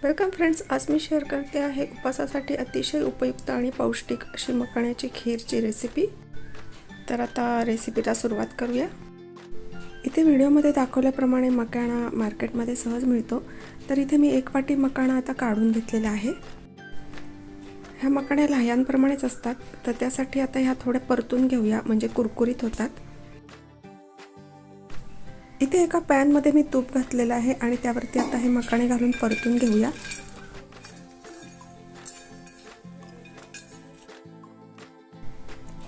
Welcome friends, आज मी share करते आहे उपवासासाठी अतिशय उपयुक्त आणि पौष्टिक अशी मखाण्याची खीरची रेसिपी। तर आता रेसिपीला सुरुवात करूया। इथे व्हिडिओमध्ये दाखवल्याप्रमाणे मखाणा मार्केटमध्ये सहज मिळतो। तर इथे मी 1 वाटी मखाणा आता काढून घेतलेला आहे। ह्या मखाण्या लहानप्रमाणेच असतात, तर त्यासाठी आता ह्या थोड्या परतून घेऊया म्हणजे कुरकुरीत होतात। इथे एका पॅन मध्ये मी तूप घातलेलं आहे आणि त्यावरती आता हे मखाणे घालून परतून घेऊया।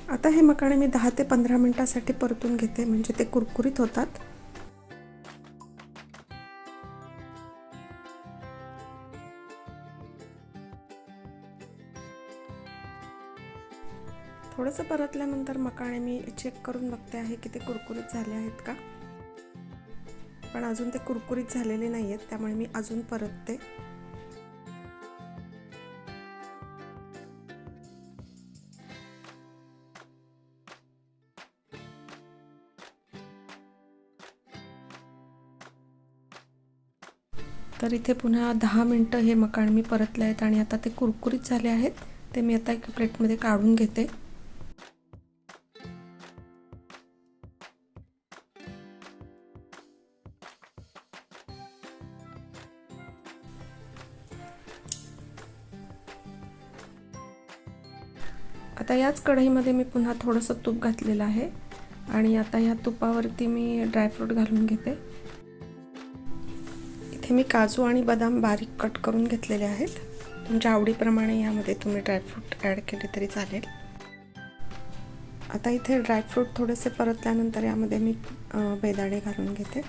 आता हे मखाणे मी 10 ते 15 मिनिटांसाठी परतून घेते म्हणजे ते कुरकुरीत होतात। थोडंसं परतल्यानंतर मखाणे मी चेक करून बघते आहे की ते कुरकुरीत झाले आहेत का, पण अजून ते कुरकुरीत झालेले नाहीयेत, त्यामुळे मी अजून परतते। तर इथे पुन्हा 10 मिनिटं हे मखाणे मी परतले आहेत आणि आता ते कुरकुरीत झाले आहेत। ते मी आता एका प्लेटमध्ये काढून घेते। आता याच कढईमध्ये मी पुन्हा थोडंसं तूप घातलेलं आहे आणि आता या तुपावरती मी ड्रायफ्रूट घालून घेते। इथे मी काजू आणि बदाम बारीक कट करून घेतलेले आहेत। तुमच्या आवडीप्रमाणे यामध्ये तुम्ही ड्रायफ्रूट ॲड केले तरी चालेल। आता इथे ड्रायफ्रूट थोडेसे परतल्यानंतर यामध्ये मी बेदाणे घालून घेते।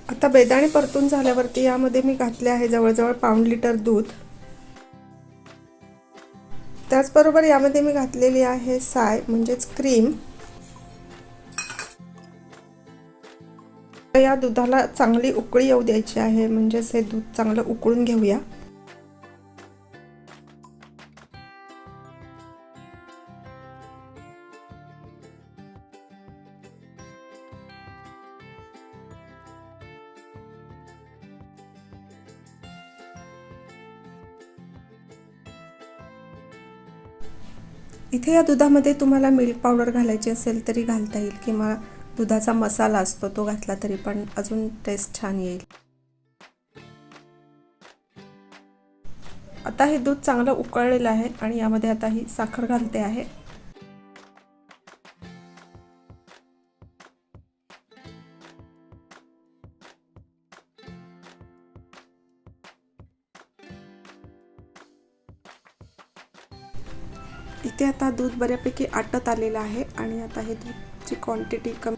आता बेदाणे परतून झाल्यावरती यामध्ये मी घातले आहे जवळजवळ पाऊण लिटर दूध। त्याचबरोबर यामध्ये मी घातलेली आहे साय म्हणजेच क्रीम। या दुधाला चांगली उकळी येऊ द्यायची आहे, म्हणजे हे दूध चांगलं उकळून घेऊया। इथे या दुधामध्ये तुम्हाला मिल्क पावडर घालायची असेल तरी घालता येईल, किंवा दुधाचा मसाला असतो तो घातला तरी पण अजून टेस्ट छान येईल। आता हे दूध चांगलं उकळलेलं आहे आणि यामध्ये आता ही साखर घालते आहे। इथे आता दूध बऱ्यापैकी आटत आलेलं आहे आणि आता हे दूधची क्वांटिटी कमी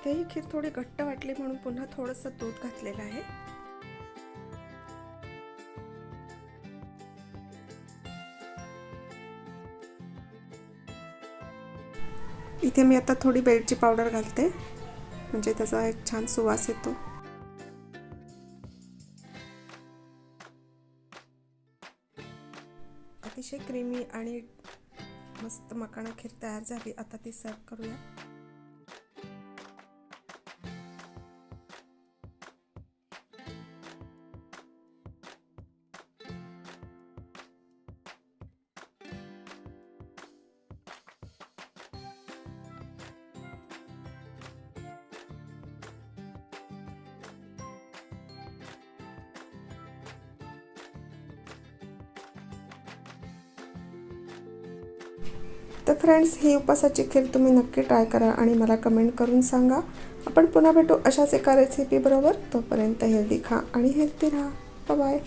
ही खीर थोडी घट्ट वाटली म्हणून पुन्हा थोडंसं दूध घातलेलं आहे। इथे मी आता थोडी वेलची पावडर घालते म्हणजे त्याचा एक छान सुवास येतो। अतिशय क्रीमी आणि मस्त मखाना खीर तयार झाली। आता ती सर्व करूया। तर फ्रेंड्स, ही उपासाची खीर तुम्ही नक्की ट्राय करा आणि मला कमेंट करून सांगा. आपण पुन्हा भेटू अशाच एका रेसिपी बरोबर. तोपर्यंत हेल्दी खा आणि हेल्दी राहा. Bye bye.